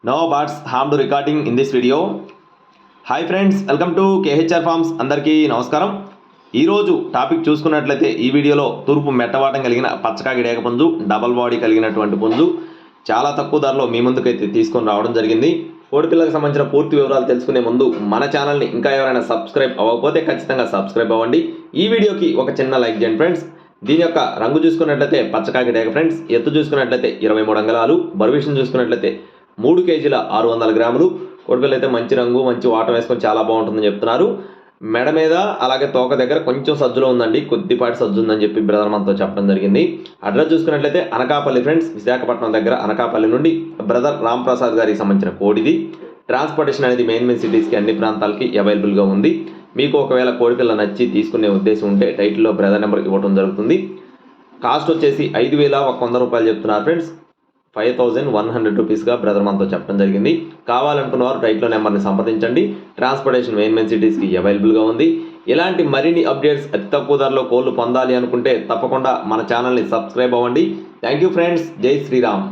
No birds harmed recording in this video. Hi friends, welcome to KHR forms. అందరికీ నమస్కారం. ఈరోజు topic చూసుకున్నట్లయితే ఈ వీడియోలో తూర్పు మెట్టవాటం కలిగిన పచ్చకాకి డేగ పుంజు, డబల్ బాడీ కలిగినటువంటి పుంజు చాలా తక్కువ ధరలో మీ ముందుకైతే తీసుకొని రావడం జరిగింది. కోడిపిల్లలకు సంబంధించిన పూర్తి వివరాలు తెలుసుకునే ముందు మన ఛానల్ని ఇంకా ఎవరైనా సబ్స్క్రైబ్ అవ్వకపోతే ఖచ్చితంగా సబ్స్క్రైబ్ అవ్వండి. ఈ వీడియోకి ఒక చిన్న లైక్ చేయండి ఫ్రెండ్స్. దీని యొక్క రంగు చూసుకున్నట్లయితే పచ్చకాకి డేగ ఫ్రెండ్స్. ఎత్తు చూసుకున్నట్లయితే 23 అంగుళాలు. బరువు విషయం చూసుకున్నట్లయితే 3 కేజీల 600 గ్రాములు. కోడిపిల్ల అయితే మంచి రంగు, మంచి వాటం వేసుకొని చాలా బాగుంటుందని చెప్తున్నారు. మెడ మీద అలాగే తోక దగ్గర కొంచెం సజ్జులో ఉందండి, కొద్దిపాటి సజ్జు ఉందని చెప్పి బ్రదర్ మనతో చెప్పడం జరిగింది. అడ్రస్ చూసుకున్నట్లయితే అనకాపల్లి ఫ్రెండ్స్, విశాఖపట్నం దగ్గర అనకాపల్లి నుండి బ్రదర్ రామ్ ప్రసాద్ గారికి సంబంధించిన కోడిది. ట్రాన్స్పోర్టేషన్ అనేది మెయిన్ సిటీస్కి అన్ని ప్రాంతాలకి అవైలబుల్గా ఉంది. మీకు ఒకవేళ కోడిపిల్ల నచ్చి తీసుకునే ఉద్దేశం ఉంటే టైటిల్లో బ్రదర్ నెంబర్ ఇవ్వడం జరుగుతుంది. కాస్ట్ వచ్చేసి 5,100 రూపాయలు చెప్తున్నారు ఫ్రెండ్స్. 5,100 రూపీస్గా బ్రదర్ మనతో చెప్పడం జరిగింది. కావాలనుకున్న వారు టైట్లో నెంబర్ని సంప్రదించండి. ట్రాన్స్పోర్టేషన్ మెయిన్ సిటీస్కి అవైలబుల్గా ఉంది. ఇలాంటి మరిన్ని అప్డేట్స్ అతి తక్కువ ధరలో కోళ్ళు పొందాలి అనుకుంటే తప్పకుండా మన ఛానల్ని సబ్స్క్రైబ్ అవ్వండి. Thank you friends. జై శ్రీరామ్.